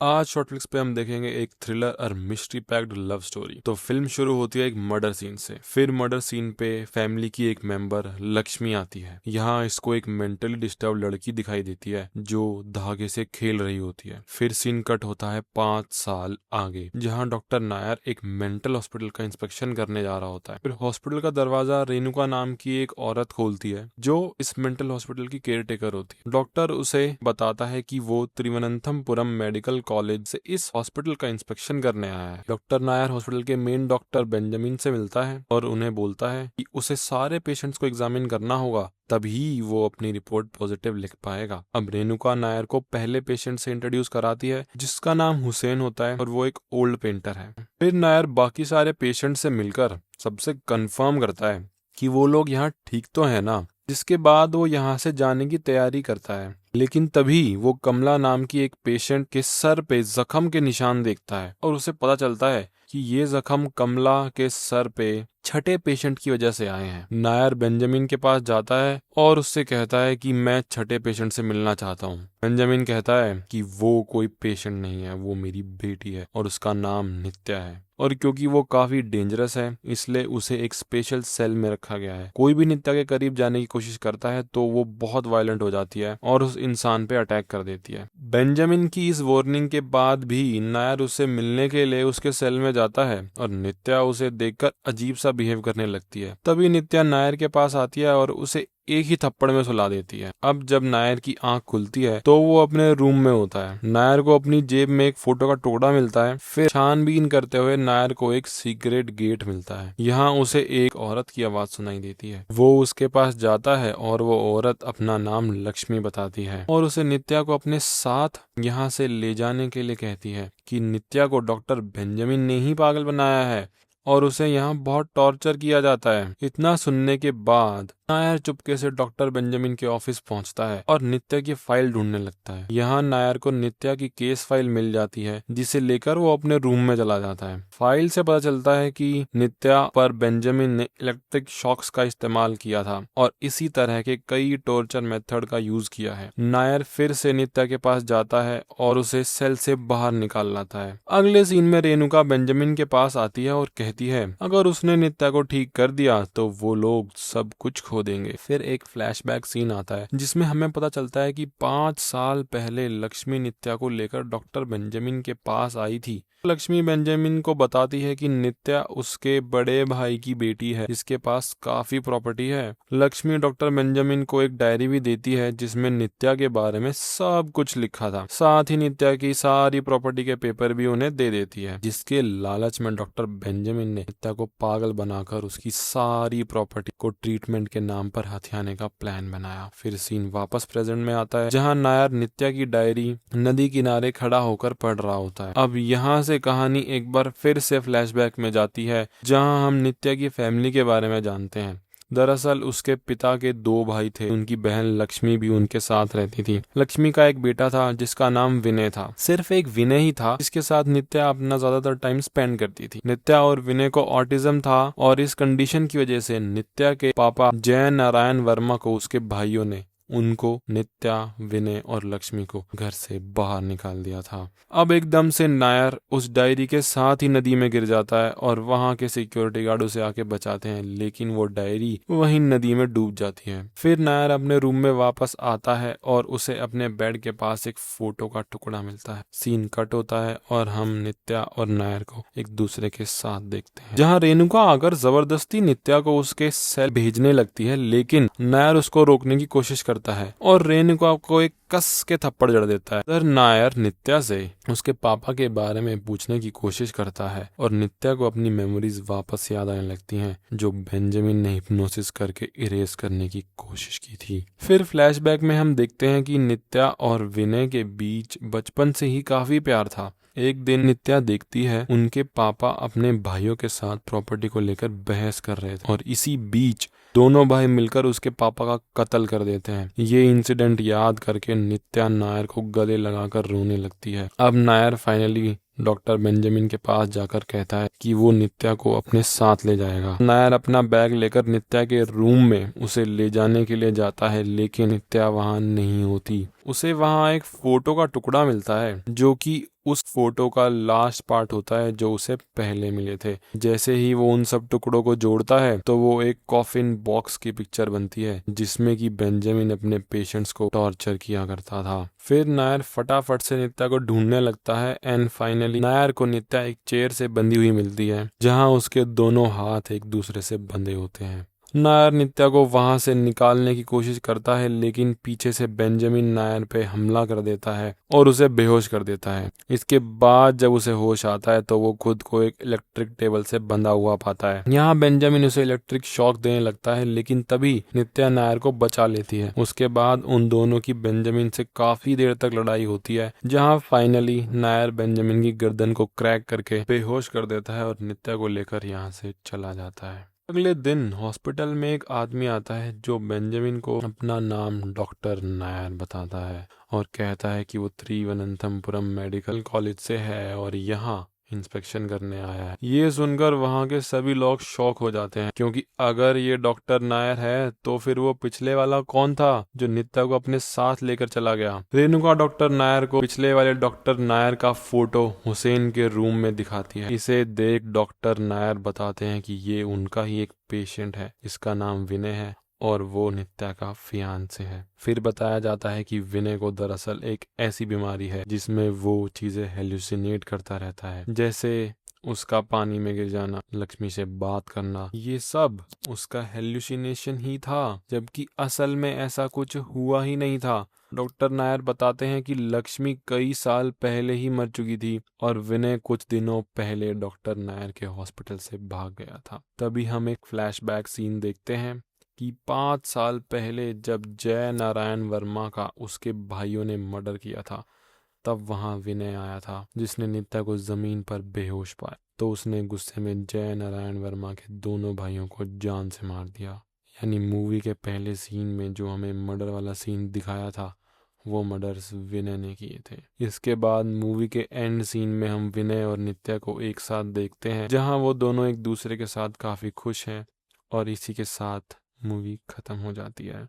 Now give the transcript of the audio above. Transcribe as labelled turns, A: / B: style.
A: आज शॉर्टफ्लिक्स पे हम देखेंगे एक थ्रिलर और मिस्ट्री पैक्ड लव स्टोरी। तो फिल्म शुरू होती है एक मर्डर सीन से। फिर मर्डर सीन पे फैमिली की एक मेंबर लक्ष्मी आती है। यहाँ इसको एक मेंटली डिस्टर्ब लड़की दिखाई देती है जो धागे से खेल रही होती है। फिर सीन कट होता है 5 साल आगे, जहाँ डॉक्टर नायर एक मेंटल हॉस्पिटल का इंस्पेक्शन करने जा रहा होता है। फिर हॉस्पिटल का दरवाजा रेणुका नाम की एक औरत खोलती है जो इस मेंटल हॉस्पिटल की केयर टेकर होती है। डॉक्टर उसे बताता है कि वो त्रिवनंतपुरम मेडिकल कॉलेज से इस हॉस्पिटल का इंस्पेक्शन करने आया है। डॉक्टर नायर हॉस्पिटल के मेन डॉक्टर बेंजामिन से मिलता है और उन्हें बोलता है कि उसे सारे पेशेंट्स को एग्जामिन करना होगा, तभी वो अपनी रिपोर्ट पॉजिटिव लिख पाएगा। अब रेणुका नायर को पहले पेशेंट से इंट्रोड्यूस कराती है जिसका नाम हुसैन होता है और वो एक ओल्ड पेंटर है। फिर नायर बाकी सारे पेशेंट से मिलकर सबसे कंफर्म करता है कि वो लोग यहाँ ठीक तो है ना, जिसके बाद वो यहाँ से जाने की तैयारी करता है। लेकिन तभी वो कमला नाम की एक पेशेंट के सर पे जख्म के निशान देखता है और उसे पता चलता है कि ये जख्म कमला के सर पे छठे पेशेंट की वजह से आए हैं। नायर बेंजामिन के पास जाता है और उससे कहता है कि मैं छठे पेशेंट से मिलना चाहता हूँ। बेंजामिन कहता है कि वो कोई पेशेंट नहीं है, वो मेरी बेटी है और उसका नाम नित्या है, और क्योंकि वो काफी डेंजरस है इसलिए उसे एक स्पेशल सेल में रखा गया है। कोई भी नित्या के करीब जाने की कोशिश करता है तो वो बहुत वायलेंट हो जाती है और उस इंसान पे अटैक कर देती है। बेंजामिन की इस वार्निंग के बाद भी नायर उससे मिलने के लिए उसके सेल में जाता है और नित्या उसे देखकर अजीब सा बिहेव करने लगती है। तभी नित्या नायर के पास आती है और उसे एक ही थप्पड़ में सुला देती है। अब जब नायर की आंख खुलती है तो वो अपने रूम में होता है। नायर को अपनी जेब में एक फोटो का टुकड़ा मिलता है। फिर छानबीन करते हुए नायर को एक सीक्रेट गेट मिलता है। यहाँ उसे एक औरत की आवाज सुनाई देती है। वो उसके पास जाता है और वो औरत अपना नाम लक्ष्मी बताती है और उसे नित्या को अपने साथ यहाँ से ले जाने के लिए कहती है कि नित्या को डॉक्टर बेंजामिन ने ही पागल बनाया है और उसे यहाँ बहुत टॉर्चर किया जाता है। इतना सुनने के बाद नायर चुपके से डॉक्टर बेंजामिन के ऑफिस पहुंचता है और नित्या की फाइल ढूंढने लगता है। यहाँ नायर को नित्या की केस फाइल मिल जाती है जिसे लेकर वो अपने रूम में चला जाता है। फाइल से पता चलता है कि नित्या पर बेंजामिन ने इलेक्ट्रिक शॉक्स का इस्तेमाल किया था और इसी तरह के कई टॉर्चर मेथड का यूज किया है। नायर फिर से नित्या के पास जाता है और उसे सेल से बाहर निकाल लाता है। अगले सीन में रेणुका बेंजामिन के पास आती है और कहती है अगर उसने नित्या को ठीक कर दिया तो वो लोग सब कुछ खो देंगे। फिर एक फ्लैशबैक सीन आता है जिसमें हमें पता चलता है कि 5 साल पहले लक्ष्मी नित्या को लेकर डॉक्टर बेंजामिन के पास आई थी। लक्ष्मी बेंजामिन को बताती है कि नित्या उसके बड़े भाई की बेटी है जिसके पास काफी प्रॉपर्टी है। लक्ष्मी डॉक्टर बेंजामिन को एक डायरी भी देती है जिसमें नित्या के बारे में सब कुछ लिखा था। साथ ही नित्या की सारी प्रॉपर्टी के पेपर भी उन्हें दे देती है, जिसके लालच में डॉक्टर बेंजामिन ने नित्या को पागल बनाकर उसकी सारी प्रॉपर्टी को ट्रीटमेंट के नाम पर हथियाने का प्लान बनाया। फिर सीन वापस प्रेजेंट में आता है जहाँ नायर नित्या की डायरी नदी किनारे खड़ा होकर पढ़ रहा होता है। अब यहाँ से कहानी एक बार फिर से फ्लैशबैक में जाती है जहां हम नित्या की फैमिली के बारे में जानते हैं। दरअसल उसके पिता के 2 भाई थे, उनकी बहन लक्ष्मी भी उनके साथ रहती थी। लक्ष्मी का एक बेटा था जिसका नाम विनय था। सिर्फ एक विनय ही था जिसके साथ नित्या अपना ज्यादातर टाइम स्पेंड करती थी। नित्या और विनय को ऑटिज्म था और इस कंडीशन की वजह से नित्या के पापा जय नारायण वर्मा को उसके भाइयों ने उनको, नित्या, विनय और लक्ष्मी को घर से बाहर निकाल दिया था। अब एकदम से नायर उस डायरी के साथ ही नदी में गिर जाता है और वहां के सिक्योरिटी गार्ड उसे आके बचाते हैं, लेकिन वो डायरी वहीं नदी में डूब जाती है। फिर नायर अपने रूम में वापस आता है और उसे अपने बेड के पास एक फोटो का टुकड़ा मिलता है। सीन कट होता है और हम नित्या और नायर को एक दूसरे के साथ देखते हैं, जहाँ रेणुका आकर जबरदस्ती नित्या को उसके सेल भेजने लगती है, लेकिन नायर उसको रोकने की कोशिश करता है और रेणुका को एक कस के थप्पड़ जड़ देता है। फिर नायर नित्या से उसके पापा के बारे में पूछने की कोशिश करता है और नित्या को अपनी मेमोरीज वापस याद आने लगती हैं जो बेंजामिन ने हिप्नोसिस करके इरेज करने की कोशिश की थी। फिर फ्लैशबैक में हम देखते हैं कि नित्या और विनय के बीच बचपन से ही काफी प्यार था। एक दिन नित्या देखती है उनके पापा अपने भाइयों के साथ प्रॉपर्टी को लेकर बहस कर रहे थे और इसी बीच दोनों भाई मिलकर उसके पापा का कत्ल कर देते हैं। ये इंसिडेंट याद करके नित्या नायर को गले लगाकर रोने लगती है। अब नायर फाइनली डॉक्टर बेंजामिन के पास जाकर कहता है कि वो नित्या को अपने साथ ले जाएगा। नायर अपना बैग लेकर नित्या के रूम में उसे ले जाने के लिए जाता है, लेकिन नित्या वहां नहीं होती। उसे वहाँ एक फोटो का टुकड़ा मिलता है जो कि उस फोटो का लास्ट पार्ट होता है जो उसे पहले मिले थे। जैसे ही वो उन सब टुकड़ों को जोड़ता है तो वो एक कॉफिन बॉक्स की पिक्चर बनती है जिसमें कि बेंजामिन अपने पेशेंट्स को टॉर्चर किया करता था। फिर नायर फटाफट से नित्या को ढूंढने लगता है एंड फाइनली नायर को नित्या एक चेयर से बंधी हुई मिलती है जहां उसके दोनों हाथ एक दूसरे से बंधे होते हैं। नायर नित्या को वहां से निकालने की कोशिश करता है लेकिन पीछे से बेंजामिन नायर पे हमला कर देता है और उसे बेहोश कर देता है। इसके बाद जब उसे होश आता है तो वो खुद को एक इलेक्ट्रिक टेबल से बंधा हुआ पाता है। यहाँ बेंजामिन उसे इलेक्ट्रिक शॉक देने लगता है लेकिन तभी नित्या नायर को बचा लेती है। उसके बाद उन दोनों की बेंजामिन से काफी देर तक लड़ाई होती है जहाँ फाइनली नायर बेंजामिन की गर्दन को क्रैक करके बेहोश कर देता है और नित्या को लेकर यहाँ से चला जाता है। अगले दिन हॉस्पिटल में एक आदमी आता है जो बेंजामिन को अपना नाम डॉक्टर नायर बताता है और कहता है कि वो त्रिवनंतपुरम मेडिकल कॉलेज से है और यहाँ इंस्पेक्शन करने आया है। ये सुनकर वहाँ के सभी लोग शॉक हो जाते हैं क्योंकि अगर ये डॉक्टर नायर है तो फिर वो पिछले वाला कौन था जो नित्या को अपने साथ लेकर चला गया। रेणुका डॉक्टर नायर को पिछले वाले डॉक्टर नायर का फोटो हुसैन के रूम में दिखाती है। इसे देख डॉक्टर नायर बताते हैं कि ये उनका ही एक पेशेंट है जिसका नाम विनय है और वो नित्या का फियांसे है। फिर बताया जाता है कि विनय को दरअसल एक ऐसी बीमारी है जिसमें वो चीजें हेलुसिनेट करता रहता है, जैसे उसका पानी में गिर जाना, लक्ष्मी से बात करना, ये सब उसका हेलुसिनेशन ही था जबकि असल में ऐसा कुछ हुआ ही नहीं था। डॉक्टर नायर बताते हैं कि लक्ष्मी कई साल पहले ही मर चुकी थी और विनय कुछ दिनों पहले डॉक्टर नायर के हॉस्पिटल से भाग गया था। तभी हम एक फ्लैशबैक सीन देखते हैं कि 5 साल पहले जब जय नारायण वर्मा का उसके भाइयों ने मर्डर किया था तब वहां विनय आया था जिसने नित्या को जमीन पर बेहोश पाया। तो उसने गुस्से में जय नारायण वर्मा के दोनों भाइयों को जान से मार दिया। यानी मूवी के पहले सीन में जो हमें मर्डर वाला सीन दिखाया था वो मर्डर्स विनय ने किए थे। इसके बाद मूवी के एंड सीन में हम विनय और नित्या को एक साथ देखते हैं जहां वो दोनों एक दूसरे के साथ काफी खुश हैं और इसी के साथ मूवी खत्म हो जाती है।